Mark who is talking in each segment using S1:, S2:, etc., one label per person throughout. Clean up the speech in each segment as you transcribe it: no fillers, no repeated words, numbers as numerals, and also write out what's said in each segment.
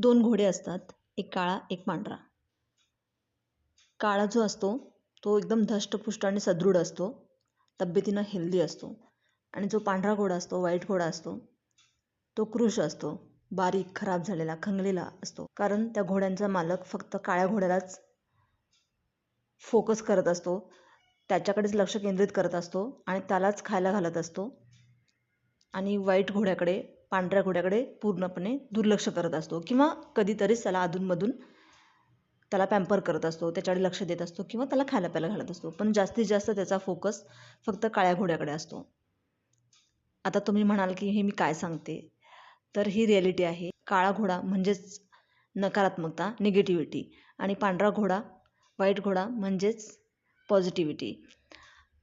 S1: दोन घोडे असतात, एक काळा एक पांढरा. काळा जो असतो तो एकदम धष्टपुष्ट आणि सदृढ असतो, तब्येतीनं हेल्दी असतो. आणि जो पांढरा घोडा असतो, व्हाईट घोडा असतो, तो कृश असतो, बारीक, खराब झालेला, खंगलेला असतो. कारण त्या घोड्यांचा मालक फक्त काळ्या घोड्यालाच फोकस करत असतो, त्याच्याकडेच लक्ष केंद्रित करत असतो आणि त्यालाच खायला घालत असतो. आणि वाईट घोड्याकडे, पांढऱ्या घोड्याकडे पूर्णपणे दुर्लक्ष करत असतो किंवा कधीतरीच त्याला अधूनमधून त्याला पॅम्पर करत असतो, त्याच्याकडे लक्ष देत असतो किंवा त्याला खायला प्यायला घालत असतो. पण जास्तीत जास्त त्याचा फोकस फक्त काळ्या घोड्याकडे असतो. आता तुम्ही म्हणाल की हे मी काय सांगते, तर ही रिॲलिटी आहे. काळा घोडा म्हणजेच नकारात्मकता, निगेटिव्हिटी, आणि पांढरा घोडा, व्हाईट घोडा म्हणजेच पॉझिटिव्हिटी.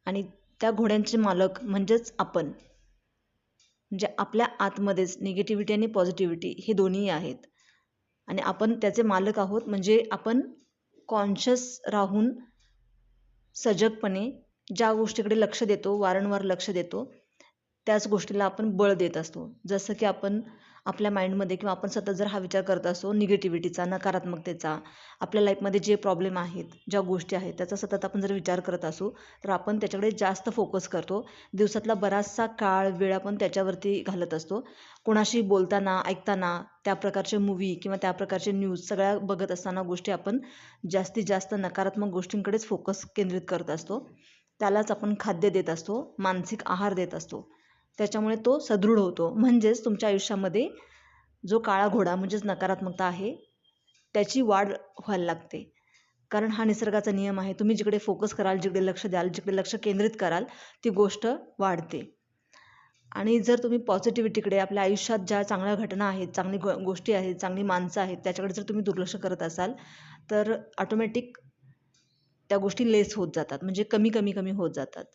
S1: आणि त्या घोड्यांचे मालक म्हणजेच आपण, म्हणजे आपल्या आतमध्येच निगेटिव्हिटी आणि पॉझिटिव्हिटी हे दोन्ही आहेत. आणि आपण त्याचे मालक आहोत, म्हणजे आपण कॉन्शियस राहून सजगपणे ज्या गोष्टीकडे लक्ष देतो, वारंवार लक्ष देतो, त्याच गोष्टीला आपण बळ देत असतो. जसं की आपण आपल्या माइंडमध्ये किंवा आपण सतत जर हा विचार करत असतो निगेटिव्हिटीचा, नकारात्मकतेचा, आपल्या लाईफमध्ये जे प्रॉब्लेम आहेत, ज्या गोष्टी आहेत, त्याचा सतत आपण जर विचार करत असू तर आपण त्याच्याकडे जास्त फोकस करतो. दिवसातला बराचसा काळ, वेळ आपण त्याच्यावरती घालत असतो. कोणाशी बोलताना, ऐकताना, त्या प्रकारचे मूवी किंवा त्या प्रकारचे न्यूज सगळ्या बघत असताना गोष्टी आपण जास्तीत जास्त नकारात्मक गोष्टींकडेच फोकस केंद्रित करत असतो. त्यालाच आपण खाद्य देत असतो, मानसिक आहार देत असतो. त्याच्यामुळे तो सदृढ होतो. म्हणजेच तुमच्या आयुष्यामध्ये जो काळा घोडा म्हणजेच नकारात्मकता आहे, त्याची वाढ व्हायला लागते. कारण हा निसर्गाचा नियम आहे. तुम्ही जिकडे फोकस कराल, जिकडे लक्ष द्याल, जिकडे लक्ष केंद्रित कराल, ती गोष्ट वाढते. आणि जर तुम्ही पॉझिटिव्हिटीकडे, आपल्या आयुष्यात ज्या चांगल्या घटना आहेत, चांगली गोष्टी आहेत, चांगली माणसं आहेत, त्याच्याकडे जर तुम्ही दुर्लक्ष करत असाल तर ऑटोमॅटिक त्या गोष्टी लेस होत जातात, म्हणजे कमी कमी कमी होत जातात.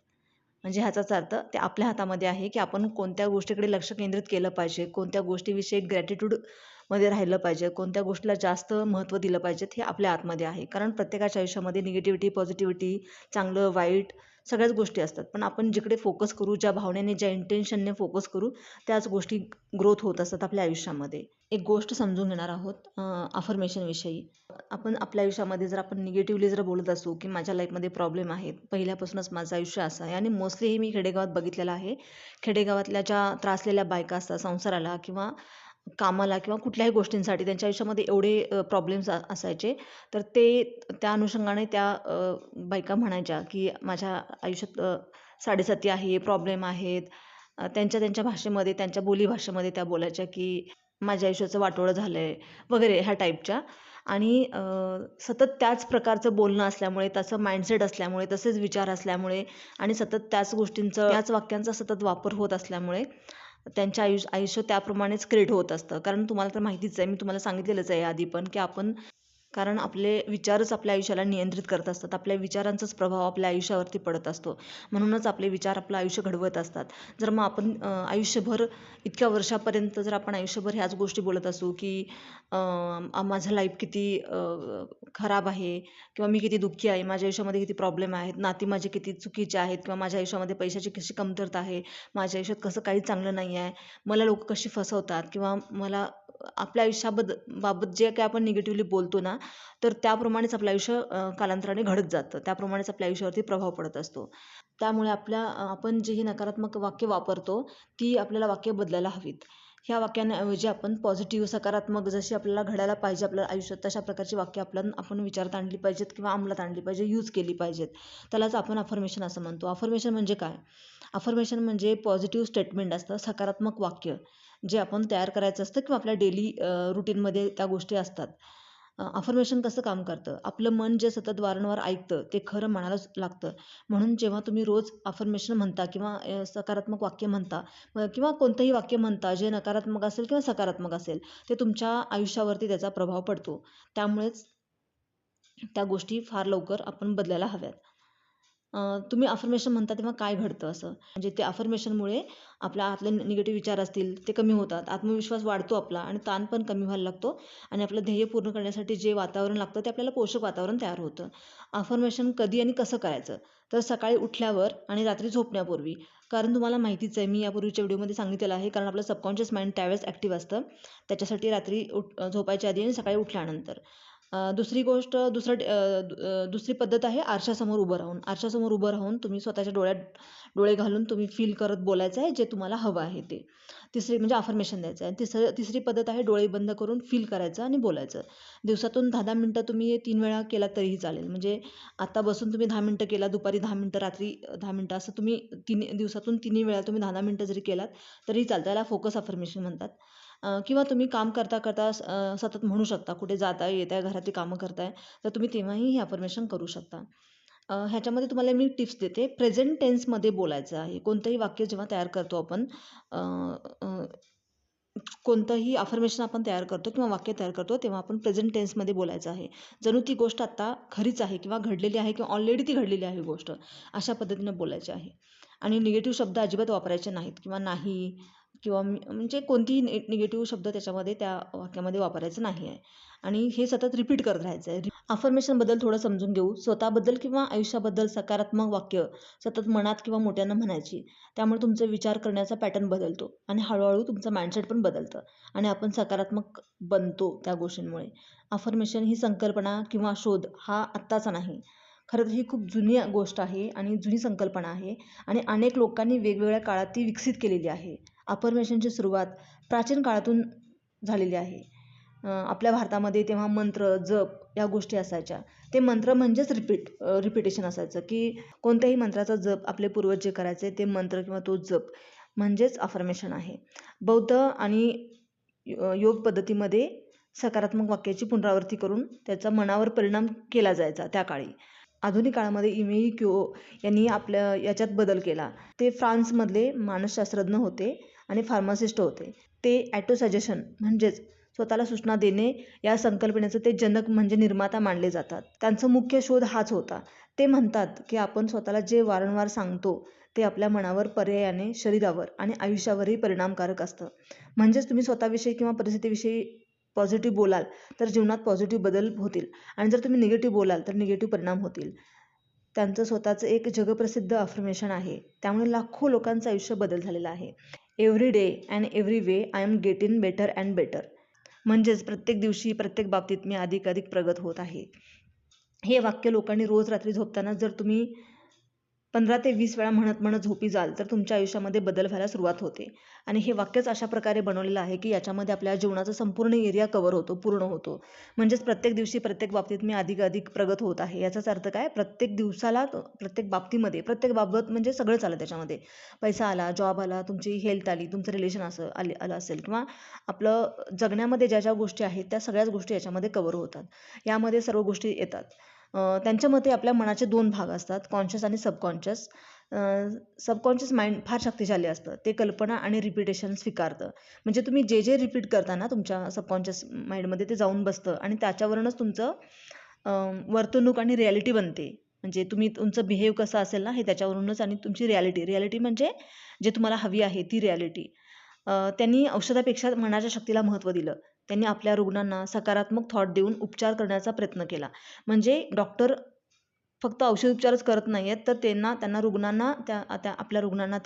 S1: म्हणजे ह्याचाच अर्थ ते आपल्या हातामध्ये आहे की आपण कोणत्या गोष्टीकडे लक्ष केंद्रित केलं पाहिजे, कोणत्या गोष्टीविषयी ग्रॅटिट्यूडमध्ये राहिलं पाहिजे, कोणत्या गोष्टीला जास्त महत्त्व दिलं पाहिजे, हे आपल्या आतमध्ये आहे. कारण प्रत्येकाच्या आयुष्यामध्ये निगेटिव्हिटी, पॉझिटिव्हिटी, चांगलं वाईट सगळ्याच गोष्टी असतात. पण आपण जिकडे फोकस करू, ज्या भावनेने, ज्या इंटेन्शनने फोकस करू, त्याच गोष्टी ग्रोथ होत असतात आपल्या आयुष्यामध्ये. एक गोष्ट समजून घेणार आहोत अफर्मेशनविषयी. आपण आपल्या आयुष्यामध्ये जर आपण निगेटिव्हली जर बोलत असू की माझ्या लाईफमध्ये प्रॉब्लेम आहेत, पहिल्यापासूनच माझं आयुष्य असं आहे, आणि मोस्टली हे मी खेडेगावात बघितलेलं आहे. खेडेगावातल्या ज्या त्रासलेल्या बायका असतात संसाराला किंवा कामाला किंवा कुठल्याही गोष्टींसाठी, त्यांच्या आयुष्यामध्ये एवढे प्रॉब्लेम्स असायचे, तर ते त्या अनुषंगाने त्या बायका म्हणायच्या की माझ्या आयुष्यात साडेसाती आहे, प्रॉब्लेम आहेत. त्यांच्या त्यांच्या भाषेमध्ये, त्यांच्या बोलीभाषेमध्ये त्या बोलायच्या की माझ्या आयुष्याचं वाटोळं झालं आहे वगैरे ह्या टाईपच्या. आणि सतत त्याच प्रकारचं बोलणं असल्यामुळे, तसं माइंडसेट असल्यामुळे, तसेच विचार असल्यामुळे आणि सतत त्याच गोष्टींचं, त्याच वाक्यांचा सतत वापर होत असल्यामुळे त्यांच्या आयुष्य त्याप्रमाणेच क्रिएट होत असतं. कारण तुम्हाला तर माहितीच आहे, मी तुम्हाला सांगितलेलंच आहे आधी पण, की आपण, कारण आपले विचारच आपल्या आयुष्याला नियंत्रित करत असतात. आपल्या विचारांचाच प्रभाव आपल्या आयुष्यावरती पडत असतो. म्हणूनच आपले विचार आपलं आयुष्य घडवत असतात. जर मग आपण आयुष्यभर, इतक्या वर्षापर्यंत जर आपण आयुष्यभर ह्याच गोष्टी बोलत असू की माझं लाईफ किती खराब आहे किंवा मी किती दुःखी आहे, माझ्या आयुष्यामध्ये किती प्रॉब्लेम आहेत, नाती माझे किती चुकीचे आहेत, किंवा माझ्या आयुष्यामध्ये पैशाची कशी कमतरता आहे, माझ्या आयुष्यात कसं काही चांगलं नाही आहे, मला लोक कशी फसवतात, किंवा मला आपल्या बाबत जे काही आपण निगेटिव्हली बोलतो ना, तर त्याप्रमाणेच आपलं आयुष्य कालांतराने घडत जातं, त्याप्रमाणेच आपल्या आयुष्यावरती प्रभाव पडत असतो. त्यामुळे आपण जी ही नकारात्मक वाक्य वापरतो, ती आपल्याला वाक्य बदलायला हवीत. ह्या वाक्यांऐवजी आपण पॉझिटिव्ह, सकारात्मक, जशी आपल्याला घडायला पाहिजे आपल्या आयुष्यात, तशा प्रकारची वाक्य आपण विचारात आणली पाहिजेत किंवा अंमलात आणली पाहिजे, यूज केली पाहिजेत. त्यालाच आपण अफर्मेशन असं म्हणतो. अफर्मेशन म्हणजे काय? अफर्मेशन म्हणजे पॉझिटिव्ह स्टेटमेंट असतं, सकारात्मक वाक्य जे आपण तयार करायचं असतं किंवा आपल्या डेली रुटीनमध्ये त्या गोष्टी असतात. अफर्मेशन कसं काम करतं? आपलं मन जे सतत वारंवार ऐकतं ते खरं म्हणायलाच लागतं. म्हणून जेव्हा तुम्ही रोज अफर्मेशन म्हणता किंवा सकारात्मक वाक्य म्हणता किंवा कोणतंही वाक्य म्हणता जे नकारात्मक असेल किंवा सकारात्मक असेल, ते तुमच्या आयुष्यावरती त्याचा प्रभाव पडतो. त्यामुळेच त्या गोष्टी फार लवकर आपण बदलायला हव्यात. तुम्ही अफर्मेशन म्हणता तेव्हा काय घडतं असं? म्हणजे ते अफर्मेशनमुळे आपल्या आतले निगेटिव्ह विचार असतील ते कमी होतात, आत्मविश्वास वाढतो आपला आणि ताण पण कमी व्हायला लागतो आणि आपलं ध्येय पूर्ण करण्यासाठी जे वातावरण लागतं ते आपल्याला पोषक वातावरण तयार होतं. अफर्मेशन कधी आणि कसं करायचं? तर सकाळी उठल्यावर आणि रात्री झोपण्यापूर्वी. कारण तुम्हाला माहितीच आहे, मी यापूर्वीच्या व्हिडिओमध्ये सांगितलेलं आहे, कारण आपलं सबकॉन्शियस माइंड त्यावेळेस ॲक्टिव्ह असतं. त्याच्यासाठी रात्री झोपायच्या आधी आणि सकाळी उठल्यानंतर. दुसरी गोष्ट दुसरी पद्धत आहे आरशासमोर उभं राहून. आरशासमोर उभं राहून तुम्ही स्वतःच्या डोळ्यात डोळे घालून तुम्ही फील करत बोलायचं आहे जे तुम्हाला हवं आहे ते. तिसरी म्हणजे अफर्मेशन द्यायचं आहे. तिसरी पद्धत आहे डोळे बंद करून फील करायचं आणि बोलायचं. दिवसातून 10-10 मिनिटं तुम्ही हे 3 वेळा केला तरीही चालेल. म्हणजे आता बसून तुम्ही 10 मिनिटं केला, दुपारी 10 मिनिटं, रात्री 10 मिनिटं असं तुम्ही दिवसातून तिन्ही वेळा तुम्ही 10-10 मिनिटं जरी केलात तरी चालतं. त्याला फोकस अफर्मेशन म्हणतात. किंवा तुम्ही काम करता करता सतत म्हणू शकता. कुठे जाताय, येताय, घरातली कामं करताय, तर तुम्ही तेव्हाही हे अफर्मेशन करू शकता. ह्याच्यामध्ये तुम्हाला मी टिप्स देते. प्रेझेंट टेन्समध्ये बोलायचं आहे. कोणतंही वाक्य जेव्हा तयार करतो आपण, कोणतंही अफर्मेशन आपण तयार करतो किंवा वाक्य तयार करतो तेव्हा आपण प्रेझेंट टेन्समध्ये बोलायचं आहे. जणू ती गोष्ट आत्ता खरीच आहे किंवा घडलेली आहे किंवा ऑलरेडी ती घडलेली आहे गोष्ट, अशा पद्धतीने बोलायची आहे. आणि निगेटिव्ह शब्द अजिबात वापरायचे नाहीत किंवा नाही किंवा म्हणजे कोणतीही निगेटिव्ह शब्द त्याच्यामध्ये त्या वाक्यामध्ये वापरायचं नाही आहे. आणि हे सतत रिपीट करत राहायचं आहे. अफर्मेशनबद्दल थोडं समजून घेऊ. स्वतःबद्दल किंवा आयुष्याबद्दल सकारात्मक वाक्य सतत मनात किंवा मोठ्यानं म्हणायची. त्यामुळे तुमचा विचार करण्याचा पॅटर्न बदलतो आणि हळूहळू तुमचं माइंडसेट पण बदलतं आणि आपण सकारात्मक बनतो त्या गोष्टींमुळे. अफर्मेशन ही संकल्पना किंवा शोध हा आत्ताचा नाही. खरं तर ही खूप जुनी गोष्ट आहे आणि जुनी संकल्पना आहे आणि अनेक लोकांनी वेगवेगळ्या काळात ती विकसित केलेली आहे. अफर्मेशनची सुरुवात प्राचीन काळातून झालेली आहे. आपल्या भारतामध्ये तेव्हा मंत्र, जप या गोष्टी असायच्या. ते मंत्र म्हणजेच रिपिटेशन असायचं, की कोणत्याही मंत्राचा जप आपले पूर्वज जे करायचे ते मंत्र किंवा तो जप म्हणजेच अफर्मेशन आहे. बौद्ध आणि योग पद्धतीमध्ये सकारात्मक वाक्याची पुनरावृत्ती करून त्याचा मनावर परिणाम केला जायचा त्या काळी. आधुनिक काळामध्ये इमेई क्यो यांनी आपल्या याच्यात बदल केला. ते फ्रान्समधले मानसशास्त्रज्ञ होते आणि फार्मासिस्ट होते. ते ॲटो सजेशन म्हणजेच स्वतःला सूचना देणे या संकल्पनेचं ते जनक म्हणजे निर्माता मानले जातात. त्यांचा मुख्य शोध हाच होता. ते म्हणतात की आपण स्वतःला जे वारंवार सांगतो ते आपल्या मनावर, पर्यायाने शरीरावर आणि आयुष्यावरही परिणामकारक असतं. म्हणजेच तुम्ही स्वतःविषयी किंवा परिस्थितीविषयी पॉझिटिव्ह बोलाल तर जीवनात पॉझिटिव्ह बदल होतील आणि जर तुम्ही निगेटिव्ह बोलाल तर निगेटिव्ह परिणाम होतील. त्यांचं स्वतःचं एक जगप्रसिद्ध अफर्मेशन आहे. त्यामुळे लाखो लोकांचं आयुष्य बदल झालेलं आहे. Every day and every way I am getting better and better. म्हणजेच प्रत्येक दिवशी, प्रत्येक बाबतीत मी अधिकाधिक प्रगत होत आहे. हे वाक्य लोकांनी रोज रात्री झोपताना जर तुम्ही 15 ते 20 वेळा म्हणत झोपी जाल तर तुमच्या आयुष्यामध्ये बदल व्हायला सुरुवात होते. आणि हे वाक्यच अशा प्रकारे बनवलेलं आहे की याच्यामध्ये आपल्या जीवनाचा संपूर्ण एरिया कव्हर होतो, पूर्ण होतो. म्हणजेच प्रत्येक दिवशी, प्रत्येक बाबतीत मी अधिकाधिक प्रगत होत आहे. याचाच अर्थ काय? प्रत्येक दिवसाला, प्रत्येक बाबतीमध्ये, प्रत्येक बाबत म्हणजे सगळंच आलं त्याच्यामध्ये. पैसा आला, जॉब आला, तुमची हेल्थ आली, तुमचं रिलेशन आलं असेल किंवा आपलं जगण्यामध्ये ज्या ज्या गोष्टी आहेत त्या सगळ्याच गोष्टी याच्यामध्ये कव्हर होतात. यामध्ये सर्व गोष्टी येतात. त्यांच्या मते आपल्या मनाचे 2 भाग असतात, कॉन्शियस आणि सबकॉन्शियस. सबकॉन्शियस माइंड फार शक्तिशाली असतं. ते कल्पना आणि रिपिटेशन स्वीकारतं. म्हणजे तुम्ही जे जे रिपीट करता ना तुमच्या सबकॉन्शियस माइंडमध्ये ते जाऊन बसतं आणि त्याच्यावरूनच तुमचं वर्तणूक आणि रिॲलिटी बनते. म्हणजे तुमचं बिहेव कसं असेल ना हे त्याच्यावरूनच आणि तुमची रिॲलिटी म्हणजे जे तुम्हाला हवी आहे ती रिॲलिटी. त्यांनी औषधापेक्षा मनाच्या शक्तीला महत्त्व दिलं. त्यांनी आपल्या रुग्णांना सकारात्मक थॉट देऊन उपचार करण्याचा प्रयत्न केला. म्हणजे डॉक्टर फक्त औषधोपचारच करत नाही आहेत, तर त्यांना रुग्णांना आपल्या रुग्णांना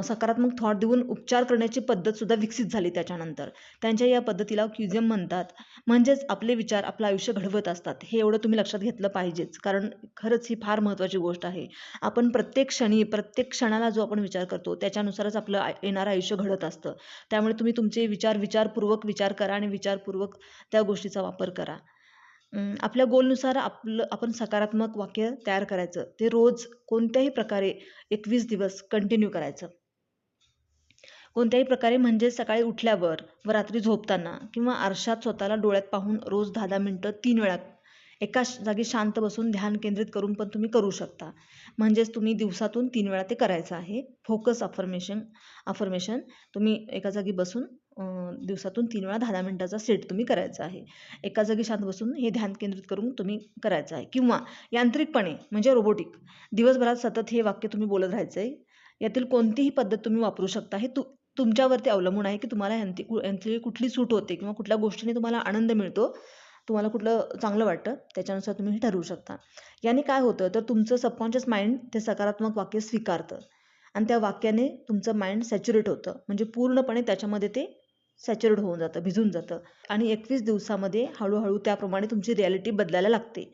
S1: सकारात्मक थॉट देऊन उपचार करण्याची पद्धतसुद्धा विकसित झाली त्याच्यानंतर. त्यांच्या या पद्धतीला क्युझियम म्हणतात. म्हणजेच आपले विचार आपलं आयुष्य घडवत असतात. हे एवढं तुम्ही लक्षात घेतलं पाहिजेच. कारण खरंच ही फार महत्त्वाची गोष्ट आहे. आपण प्रत्येक क्षणी, प्रत्येक क्षणाला जो आपण विचार करतो त्याच्यानुसारच आपलं येणारं आयुष्य घडत असतं. त्यामुळे तुम्ही तुमचे विचारपूर्वक विचार करा आणि विचारपूर्वक त्या गोष्टीचा वापर करा. आपल्या गोलनुसार आपण सकारात्मक वाक्य तयार करायचं. ते रोज कोणत्याही प्रकारे 21 दिवस कंटिन्यू करायचं. कोणत्याही प्रकारे म्हणजे सकाळी उठल्यावर व रात्री झोपताना किंवा आरशात स्वतःला डोळ्यात पाहून रोज 10-10 मिनिटं 3 वेळा एका जागी शांत बसून ध्यान केंद्रित करून पण तुम्ही करू शकता. म्हणजेच तुम्ही दिवसातून 3 वेळा ते करायचं आहे. फोकस अफर्मेशन तुम्ही एका जागी बसून दिवसातून 3 वेळा 10-10 मिनिटाचा सेट तुम्ही करायचा आहे. एका जागी शांत बसून हे ध्यान केंद्रित करून तुम्ही करायचं आहे किंवा यांत्रिकपणे म्हणजे रोबोटिक दिवसभरात सतत हे वाक्य तुम्ही बोलत राहायचं आहे. यातील कोणतीही पद्धत तुम्ही वापरू शकता. हे तुमच्यावरती अवलंबून आहे की तुम्हाला यांतली कुठली सूट होते किंवा कुठल्या गोष्टीने तुम्हाला आनंद मिळतो, तुम्हाला कुठलं चांगलं वाटतं त्याच्यानुसार तुम्ही हे ठरवू शकता. याने काय होतं तर तुमचं सबकॉन्शियस माइंड ते सकारात्मक वाक्य स्वीकारतं आणि त्या वाक्याने तुमचं माइंड सॅच्युरेट होतं, म्हणजे पूर्णपणे त्याच्यामध्ये ते सॅच्युरेट होऊन जातं, भिजून जातं आणि 21 दिवसामध्ये हळूहळू त्याप्रमाणे तुमची रिॲलिटी बदलायला लागते.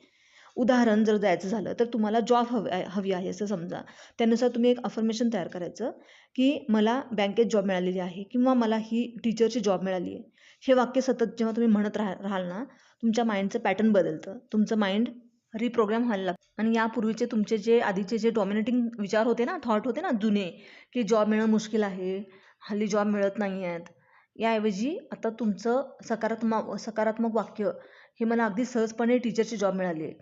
S1: उदाहरण जर द्यायचं झालं तर तुम्हाला जॉब हवी आहे असं समजा. त्यानुसार तुम्ही एक अफर्मेशन तयार करायचं की मला बँकेत जॉब मिळालेली आहे किंवा मला ही टीचरची जॉब मिळाली आहे. हे वाक्य सतत जेव्हा तुम्ही म्हणत राहाल ना, तुमच्या माइंडचं पॅटर्न बदलतं. तुमचं माइंड रिप्रोग्राम व्हायला लागतं आणि यापूर्वीचे तुमचे जे आधीचे जे डॉमिनेटिंग विचार होते ना, थॉट होते ना जुने, की जॉब मिळणं मुश्किल आहे, हल्ली जॉब मिळत नाही आहेत. याऐवजी आता तुमचं सकारात्मक वाक्य हे मला अगदी सहजपणे टीचरची जॉब मिळाली आहे.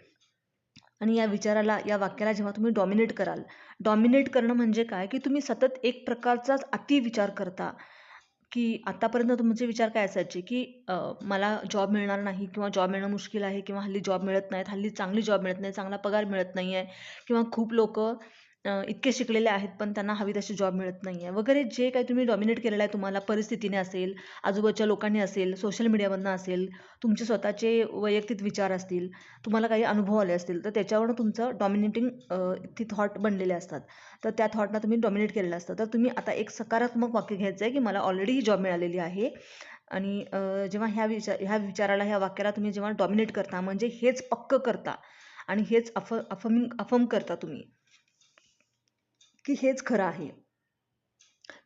S1: आणि या वाक्याला जेव्हा तुम्ही डॉमिनेट कराल, डॉमिनेट करणं म्हणजे काय की तुम्ही सतत एक प्रकारचाच अतिविचार करता, की आतापर्यंत तुमचे विचार काय असायचे की मला जॉब मिळणार नाही किंवा जॉब मिळणं मुश्किल आहे किंवा हल्ली जॉब मिळत नाहीत, हल्ली चांगली जॉब मिळत नाही, चांगला पगार मिळत नाही आहे किंवा खूप लोक इतके शिकलेले आहेत पण त्यांना हवी तशी जॉब मिळत नाही आहे वगैरे. जे काही तुम्ही डॉमिनेट केलेलं आहे तुम्हाला परिस्थितीने असेल, आजूबाजूच्या लोकांनी असेल, सोशल मीडियामधनं असेल, तुमचे स्वतःचे वैयक्तिक विचार असतील, तुम्हाला काही अनुभव आले असतील तर त्याच्यावरून तुमचं डॉमिनेटिंग ती थॉट बनलेले असतात. तर त्या थॉटना तुम्ही डॉमिनेट केलेलं असतं. तर तुम्ही आता एक सकारात्मक वाक्य घ्यायचं आहे की मला ऑलरेडी ही जॉब मिळालेली आहे आणि जेव्हा ह्या विचाराला, ह्या वाक्याला तुम्ही जेव्हा डॉमिनेट करता म्हणजे हेच पक्क करता आणि हेच अफर्म करता तुम्ही की हेच खरं आहे,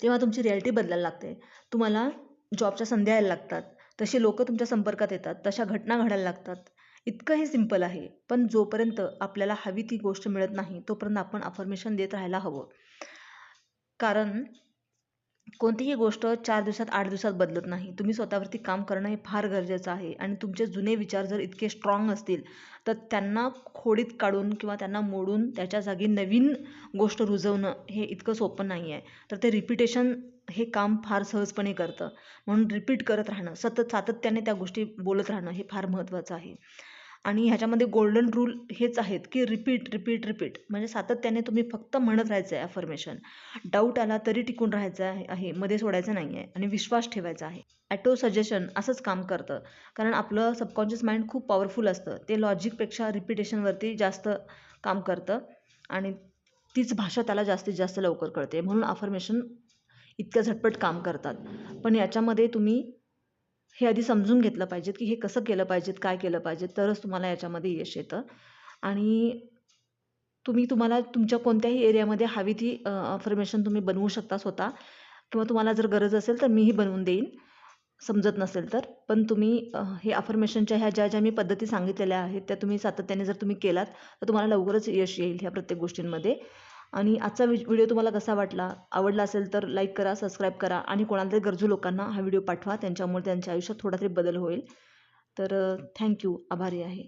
S1: तेव्हा तुमची रिॲलिटी बदलायला लागते. तुम्हाला जॉबच्या संध्या यायला लागतात, तशी लोक तुमच्या संपर्कात येतात, तशा घटना घडायला लागतात. इतकं हे सिंपल आहे. पण जोपर्यंत आपल्याला हवी ती गोष्ट मिळत नाही तोपर्यंत आपण अफर्मेशन देत राहायला हवं. कारण कोणतीही गोष्ट 4 दिवसात 8 दिवसात बदलत नाही. तुम्ही स्वतःवरती काम करणं हे फार गरजेचं आहे आणि तुमचे जुने विचार जर इतके स्ट्रॉंग असतील तर त्यांना खोडीत काढून किंवा त्यांना मोडून त्याच्या जागी नवीन गोष्ट रुजवणं हे इतकं सोपं नाही आहे. तर ते रिपिटेशन हे काम फार सहजपणे करतं. म्हणून रिपीट करत राहणं, सतत सातत्याने त्या गोष्टी बोलत राहणं हे फार महत्त्वाचं आहे. आणि ह्याच्यामध्ये गोल्डन रूल हेच आहेत की रिपीट रिपीट रिपीट, म्हणजे सातत्याने तुम्ही फक्त म्हणत राहायचं आहे अफर्मेशन. डाऊट आला तरी टिकून राहायचं आहे, मध्ये सोडायचं नाही आहे आणि विश्वास ठेवायचा आहे. ॲटो सजेशन असंच काम करतं, कारण आपलं सबकॉन्शियस माइंड खूप पॉवरफुल असतं. ते लॉजिकपेक्षा रिपिटेशनवरती जास्त काम करतं आणि तीच भाषा त्याला जास्तीत जास्त लवकर कळते. म्हणून अफर्मेशन इतक्या झटपट काम करतात. पण याच्यामध्ये तुम्ही हे आधी समजून घेतलं पाहिजेत की हे कसं केलं पाहिजेत, काय केलं पाहिजे, तरच तुम्हाला याच्यामध्ये यश येतं. आणि तुम्हाला तुमच्या कोणत्याही एरियामध्ये हवी ती अफर्मेशन तुम्ही बनवू शकता स्वतः किंवा तुम्हाला जर गरज असेल तर मीही बनवून देईन, समजत नसेल तर. पण तुम्ही हे अफर्मेशनच्या ज्या मी पद्धती सांगितलेल्या आहेत त्या तुम्ही सातत्याने जर तुम्ही केलात तर तुम्हाला लवकरच यश येईल ह्या प्रत्येक गोष्टींमध्ये. आणि आजचा व्हिडिओ तुम्हाला कसा वाटला, आवडला असेल तर लाईक करा, सबस्क्राईब करा आणि कोणाला तरी गरजू लोकांना हा व्हिडिओ पाठवा, त्यांच्यामुळे त्यांच्या आयुष्यात थोडा तरी बदल होईल. तर थँक्यू, आभारी आहे.